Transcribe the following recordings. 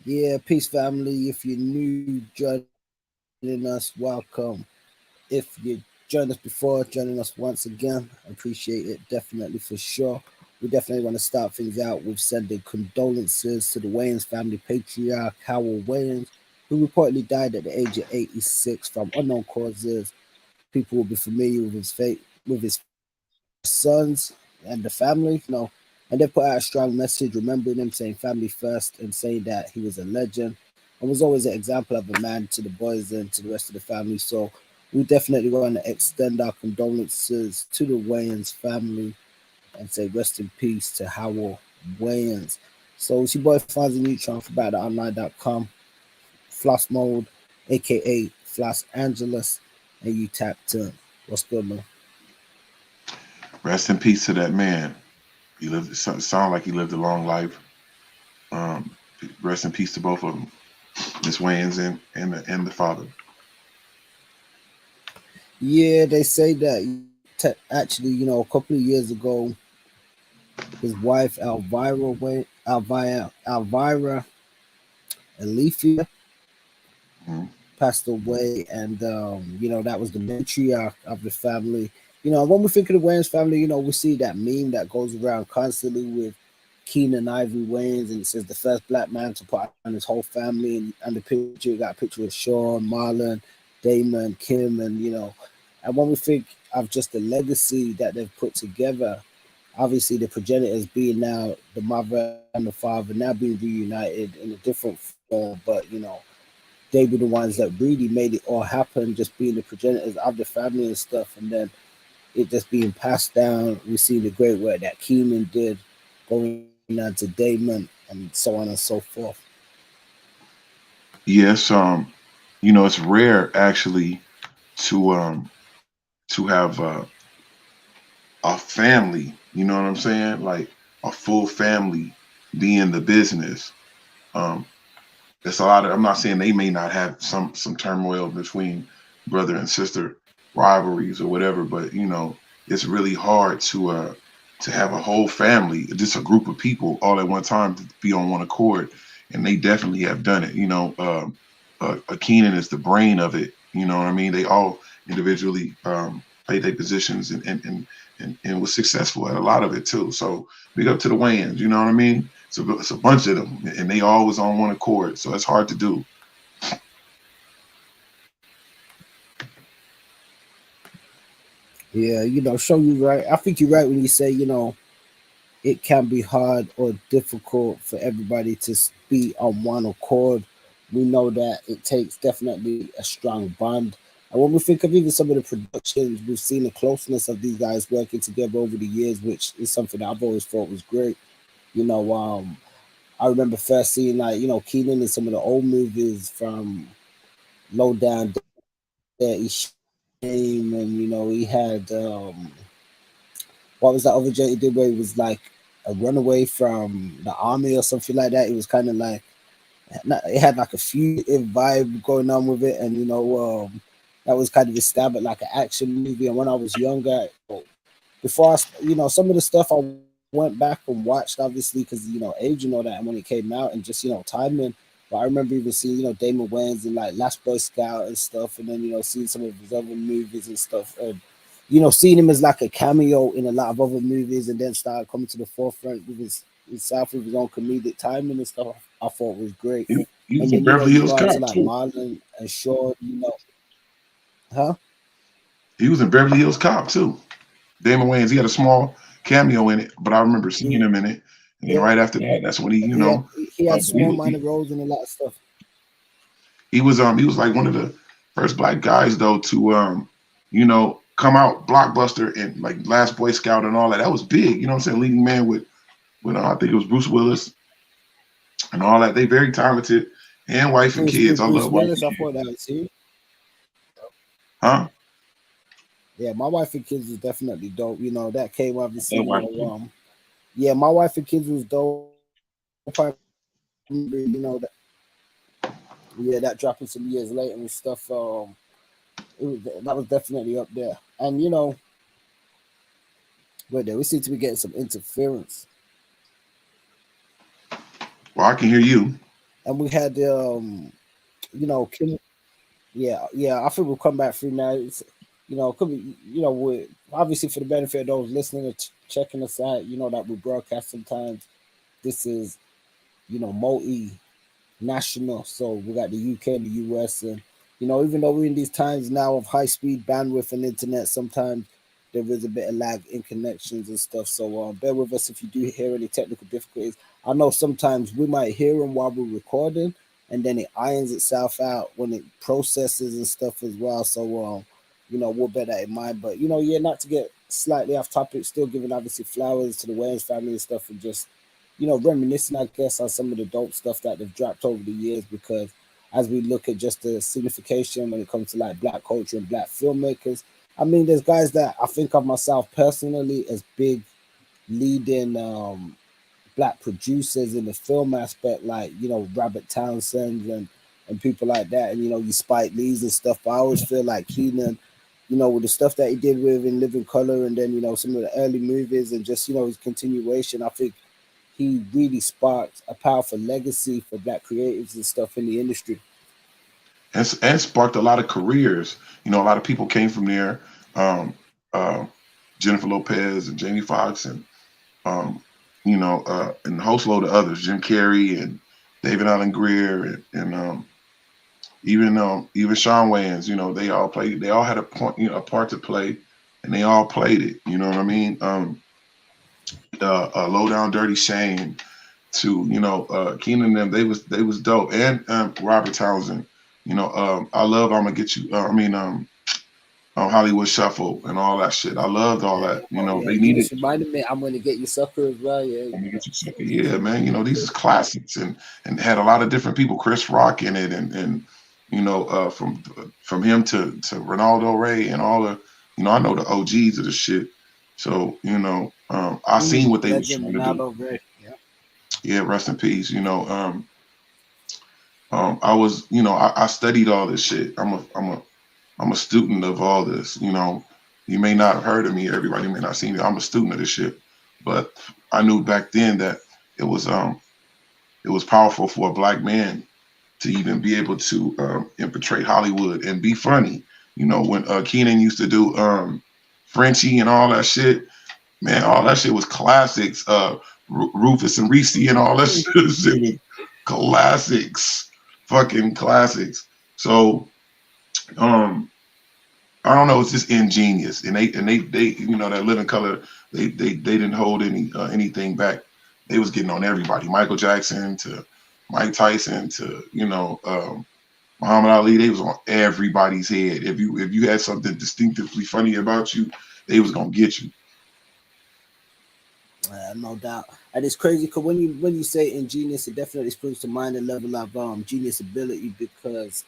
Yeah, peace, family. If you're new joining us, welcome. If you joined us before, joining us once again, I appreciate it definitely for sure. We definitely want to start things out with sending condolences to the Wayans family patriarch Howell Wayans, who reportedly died at the age of 86 from unknown causes. People will be familiar with his sons and the family, and they put out a strong message remembering him, saying family first, and saying that he was a legend and was always an example of a man to the boys and to the rest of the family. So we definitely want to extend our condolences to the Wayans family and say rest in peace to Howell Wayans. So it's your boy Fonzie Neutron for BatterOnline.com, Floss Mode, aka Floss Angeles, and you tapped in. What's good, man? Rest in peace to that man. He lived. Sound like he lived a long life. Um, Rest in peace to both of them, Miss Wayans and the father. Yeah, they say that actually, a couple of years ago, his wife Elvira Alethea Mhm. passed away, and that was the matriarch of the family. When we think of the Wayans family, we see that meme that goes around constantly with Keenan Ivory Wayans, and it says the first black man to put on his whole family, and the picture got a picture of Sean, Marlon, Damon, Kim, and when we think of just the legacy that they've put together, obviously the progenitors being now the mother and the father now being reunited in a different form, but they were the ones that really made it all happen, just being the progenitors of the family and stuff, and then it just being passed down. We see the great work that Keenan did, going on to Damon, and so on and so forth. Yes. It's rare actually to have a family. You know what I'm saying? Like a full family be in the business. Um, There's a lot of. I'm not saying they may not have some turmoil between brother and sister rivalries or whatever, but it's really hard to have a whole family, just a group of people all at one time to be on one accord, and they definitely have done it. Keenan is the brain of it. You know what I mean? They all individually played their positions and was successful at a lot of it too. So big up to the Wayans. You know what I mean? It's a bunch of them, and they all was on one accord. So it's hard to do. Yeah, show you right. I think you're right when you say it can be hard or difficult for everybody to be on one accord. We know that it takes definitely a strong bond. And when we think of even some of the productions, we've seen the closeness of these guys working together over the years, which is something that I've always thought was great. You know, um, I remember first seeing Keenan in some of the old movies from Low Down Dirty Shame, and he had what was that other joint he did where he was like a runaway from the army or something like that. It was kind of like it had like a fugitive vibe going on with it, and that was kind of a stab at like an action movie. And when I was younger, before some of the stuff I went back and watched, obviously because age and all that, and when it came out, and just timing. But I remember even seeing Damon Wayans in like Last Boy Scout and stuff, and then seeing some of his other movies and stuff, and seeing him as like a cameo in a lot of other movies, and then start coming to the forefront with himself with his own comedic timing and stuff. I thought was great. He was And in then Beverly you Hills go on to Cop like too. Marlon and Shaw, huh? He was in Beverly Hills Cop too. Damon Wayans. He had a small cameo in it, but I remember seeing him in it. And then right Yeah, after that, that's when he, he had he small was minor roles in a lot of stuff. he was like one of the first black guys though to come out blockbuster and like Last Boy Scout and all that. That was big. You know what I'm saying? Leading man with I think it was Bruce Willis and all that. They very talented and wife and kids. I Bruce love wife Willis. and I kids. thought that was he. Huh? Yeah, my wife and kids was definitely dope. That came I obviously. love wife and kids. Yeah, my wife and kids was dope. I remember, that dropping some years later and stuff. That was definitely up there. And wait there, we seem to be getting some interference. Well, I can hear you. and we had you know, Kim. Yeah, yeah. I think we'll come back through now. It's, could be, we obviously for the benefit of those listening and checking us out. You know that we broadcast sometimes. This is multi national. So we got the UK and the US, and even though we're in these times now of high speed bandwidth and internet, sometimes there is a bit of lag in connections and stuff. So bear with us if you do hear any technical difficulties. I know sometimes we might hear them while we're recording, and then it irons itself out when it processes and stuff as well. So we'll bear that in mind. But yeah, not to get slightly off topic, still giving obviously flowers to the Wayans family and stuff, and just reminiscing, I guess, on some of the dope stuff that they've dropped over the years. Because as we look at just the signification when it comes to like black culture and black filmmakers, I mean, there's guys that I think of myself personally as big leading black producers in the film aspect, like Robert Townsend and people like that, and you Spike Lee's and stuff. But I always feel like Keenan, with the stuff that he did with In Living Color, and then some of the early movies, and just his continuation, I think he really sparked a powerful legacy for black creatives and stuff in the industry. And sparked a lot of careers. A lot of people came from there. Um, uh, Jennifer Lopez and Jamie Foxx and and a host load of others, Jim Carrey and David Allen Greer and even Sean Wayans. They all played. They all had a point, a part to play, and they all played it. You know what I mean? Low Down Dirty Shame to Keenan and them. They was dope, and Robert Townsend. I love I'm gonna get you. Hollywood Shuffle and all that shit. I loved all that. Oh yeah, They you needed. just reminded me. I'm going to get you sucker as well. Yeah, Let me get you sucker. Yeah, man. These is classics, and had a lot of different people. Chris Rock in it, and from him to Ronaldo Ray and all the. I know the OGs of the shit. So I seen what they was Legend trying to do. Ronaldo Ray. Yeah. Yeah, rest in peace. I was, I studied all this shit. I'm a student of all this. You may not have heard of me. Everybody may not see me. I'm a student of this shit. But I knew back then that it was powerful for a black man to even be able to infiltrate Hollywood and be funny. When Keenan used to do Frenchie and all that shit, man, all that shit was classics. Rufus and Reese and all that shit was classics, fucking classics. So I don't know, it's just ingenious, and they that Living Color, they didn't hold anything back. They was getting on everybody, Michael Jackson to Mike Tyson to Muhammad Ali. They was on everybody's head. If you had something distinctively funny about you, they was gonna get you. No doubt, and it's crazy because when you say ingenious, it definitely springs to mind a level of genius ability, because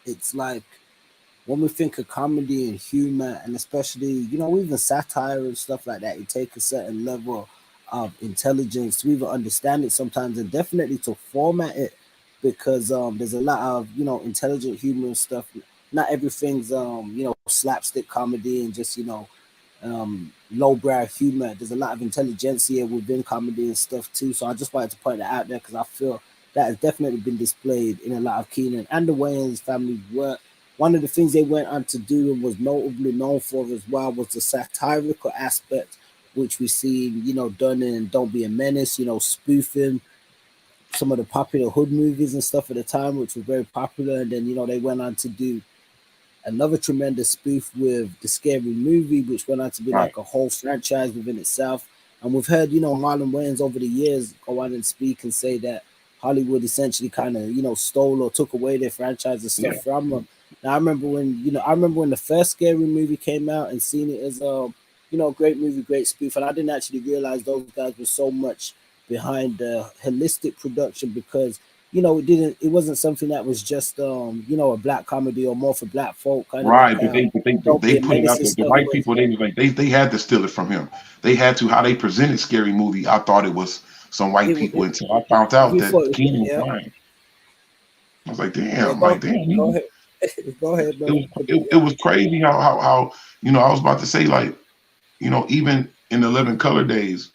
it's like when we think of comedy and humor, and especially even satire and stuff like that, it takes a certain level of intelligence to even understand it sometimes, and definitely to format it, because there's a lot of intelligent humor and stuff. Not everything's slapstick comedy and just lowbrow humor. There's a lot of intelligentsia within comedy and stuff too. So I just wanted to point that out there, because I feel that has definitely been displayed in a lot of Keenan and the Wayans family work. One of the things they went on to do and was notably known for as well was the satirical aspect, which we see, done in Don't Be a Menace, spoofing some of the popular hood movies and stuff at the time, which were very popular. And then, they went on to do another tremendous spoof with the Scary Movie, which went on to be Right. like a whole franchise within itself. And we've heard, Marlon Wayans over the years go on and speak and say that Hollywood essentially kind of, stole or took away their franchise and stuff Yeah. from them. Now I remember when the first Scary Movie came out and seeing it as great movie, great spoof, and I didn't actually realize those guys were so much behind the holistic production, because it wasn't something that was just a black comedy or more for black folk, kind of like Right, but how Don't they Be a put it Menace out and there. The stuff white was. people, they was like they had to steal it from him. They had to. How they presented Scary Movie, I thought it was some white people It, until I found out you thought, that Keenan was yeah, lying. I was like, yeah, damn, like damn. go ahead, go ahead, It brother. was it was crazy how I was about to say, like, even in the Living Color days,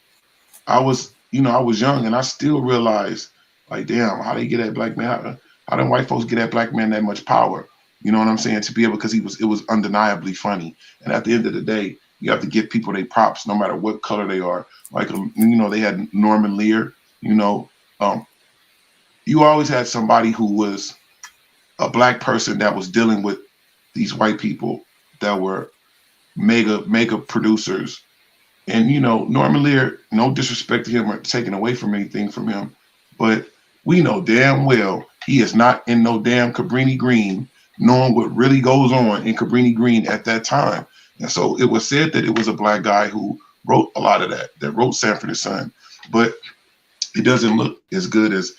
I was young and I still realized Like, damn, how they get that black man? How them white folks get that black man that much power? You know what I'm saying? To be able, because it was undeniably funny. And at the end of the day, you have to give people their props, no matter what color they are. Like, they had Norman Lear. You know, um, you always had somebody who was a black person that was dealing with these white people that were mega producers. And Norman Lear, no disrespect to him or taking away from anything from him, but we know damn well he is not in no damn Cabrini Green, knowing what really goes on in Cabrini Green at that time. And so it was said that it was a black guy who wrote a lot of that wrote Sanford and Son, but it doesn't look as good as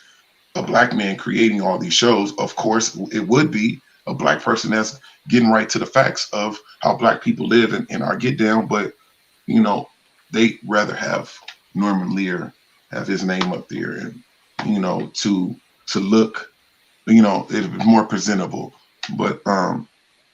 a black man creating all these shows. Of course, it would be a black person that's getting right to the facts of how black people live and our get down, but they rather have Norman Lear have his name up there, and to look, it's more presentable. But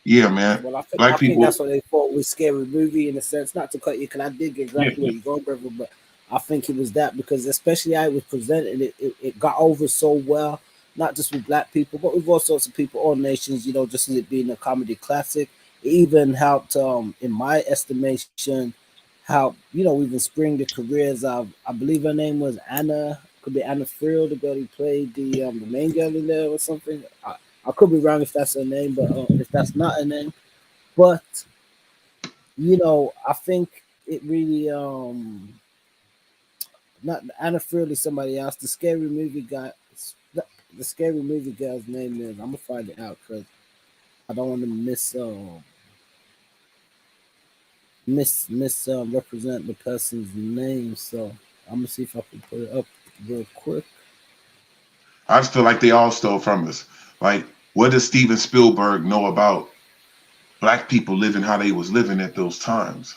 yeah, man, Well, black I think people. that's what they thought with Scary Movie in a sense. Not to cut you, because I did get Yeah, exactly where you're going, brother. But I think it was that because, especially how it was presented, it got over so well. Not just with black people, but with all sorts of people, all nations. Just as it being a comedy classic, it even helped, in my estimation, help even spring the careers of, I believe her name was Anna, could be Anna Friel, the girl who played the main girl in there or something. I could be wrong if that's her name, but if that's not her name, but I think it really not Anna Friel is somebody else. The scary movie guy, the scary movie girl's name is, I'm gonna find it out because I don't want to represent the person's name. So I'm gonna see if I can put it up real quick. I just feel like they all stole from us. Like, what does Steven Spielberg know about black people living how they was living at those times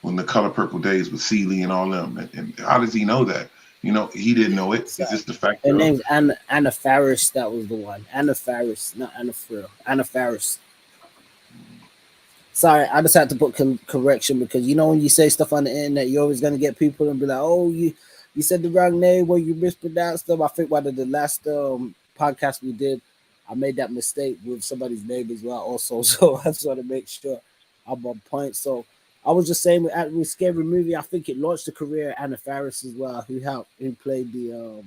when the Color Purple days with Celie and all them? And how does he know that? He didn't know it. So It's just the her factor of. name's Anna Faris. That was the one. Anna Faris, not Anna Friel. Anna Faris. Sorry, I just had to put correction because when you say stuff on the internet, you're always gonna get people and be like, "Oh, you said the wrong name, or you mispronounced them." I think one of the last podcast we did, I made that mistake with somebody's name as well. Also, so I just want to make sure I'm on point. So I was just saying with Scary Movie, I think it launched the career of Anna Faris as well, who played the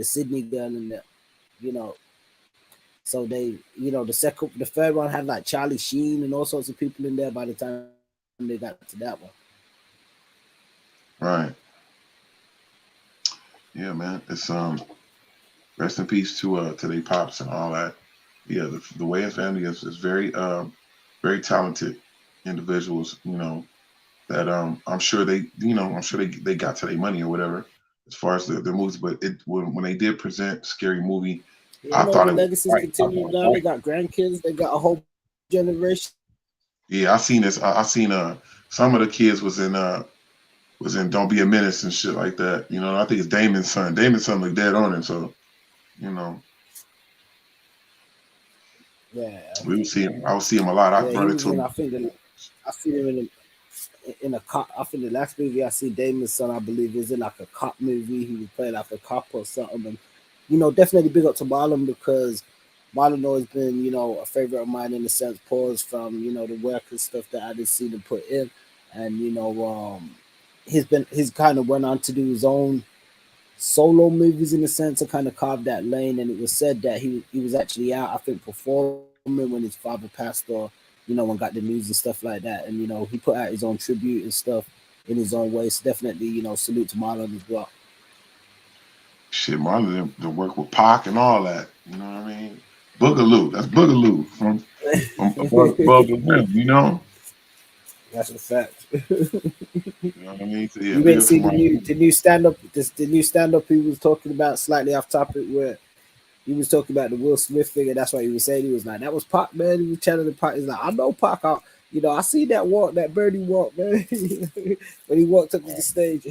Sydney girl in there. You know, so the third one had like Charlie Sheen and all sorts of people in there by the time they got to that one. Right. Yeah, man. It's rest in peace to their pops and all that. Yeah, the Wayans family is very very talented individuals. That I'm sure they got to their money or whatever as far as their movies. But when they did present Scary Movie, Yeah, I no, thought the it was legacies right. I thought continue it was now. They right. got grandkids. They got a whole generation. Yeah, I seen this. I seen some of the kids was in Don't Be a Menace and shit like that. I think it's Damon's son. Damon's son looked dead on him, so you know Yeah, we would see him. I would see him a lot. yeah, I'd he run was into in. him. I seen him in a cop. I think the last movie I see Damon's son, I believe, is in like a cop movie. He was playing like a cop or something. And definitely big up to Marlon because Marlon always been a favorite of mine in the sense. Pause from the work and stuff that I didn't see him put in, and he's kind of went on to do his own solo movies in a sense to kind of carve that lane. And it was said that he was actually out, I think, performing when his father passed or and got the news and stuff like that. And he put out his own tribute and stuff in his own way. So definitely, salute to Marlon as well. Shit, Marlon to work with Pac and all that. You know what I mean? Boogaloo. That's Boogaloo from above the rim. That's a fact. You know what I mean? So yeah, You big didn't up to see Marlon. the new stand up the new stand up he was talking about slightly off topic where he was talking about the Will Smith thing, and that's why he was saying he was like, that was Pac, man. He was channeling Pac. He's like, I know Pac. I see that walk, that birdie walk, man. When he walked up to the stage.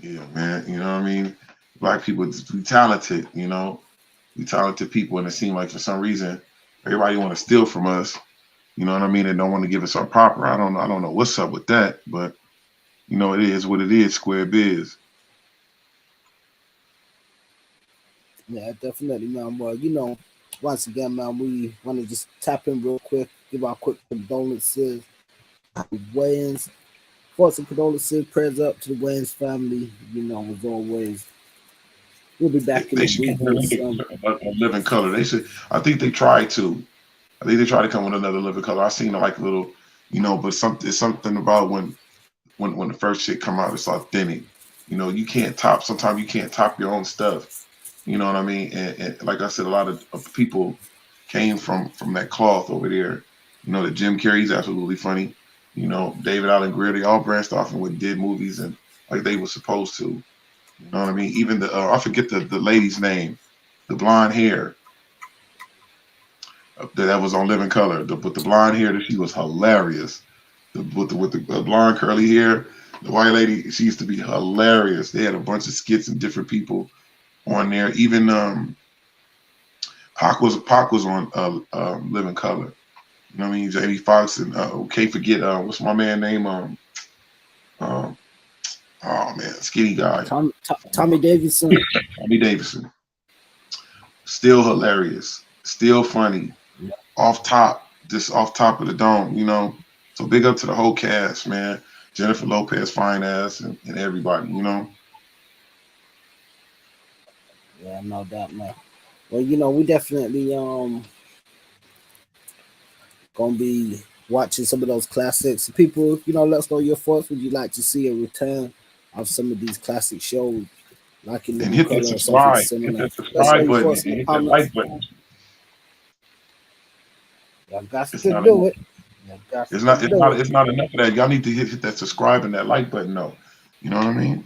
Yeah, man. You know what I mean? Black people, we talented. We talented people, and it seemed like for some reason everybody want to steal from us. You know what I mean? They don't want to give us our proper. I don't know what's up with that, but it is what it is. Square biz. Yeah, definitely, man. Well, once again, man, we want to just tap in real quick, give our quick condolences. Wayans, thoughts and condolences, prayers up to the Wayans family. As always, we'll be back in They a should come week with with some. a living color. They should. I think they tried to. I think they tried to come with another living color. I seen like a little, but something about when the first shit come out, it's authentic. You can't top. Sometimes you can't top your own stuff. You know what I mean? And like I said, a lot of people came from that cloth over there. That Jim Carrey's absolutely funny. David Allen Greer, they all branched off and went did movies and like they were supposed to. You know what I mean? Even the I forget the lady's name, the blonde hair that was on Living Color. With the blonde hair, that she was hilarious. With the blonde curly hair, the white lady, she used to be hilarious. They had a bunch of skits and different people on there. Even Pac was on Living Color. You know what I mean? Jamie Foxx and can't forget what's my man name? Um oh man, skinny guy. Tommy Davidson. Tommy Davidson. Still hilarious. Still funny. Off top, just off top of the dome. So big up to the whole cast, man. Jennifer Lopez, fine ass, and everybody. Yeah, no doubt, man. Well, we definitely gonna be watching some of those classics. People, let us know your thoughts. Would you like to see a return of some of these classic shows, like in And Living hit that Color or something subscribe. Hit similar? that Let us know subscribe your button thoughts and in the hit that comments. like button. Y'all got It's to not do enough. it. Y'all got It's to not. It's do not. it. It's not enough of that. Y'all need to hit that subscribe and that like button though. You know what I mean?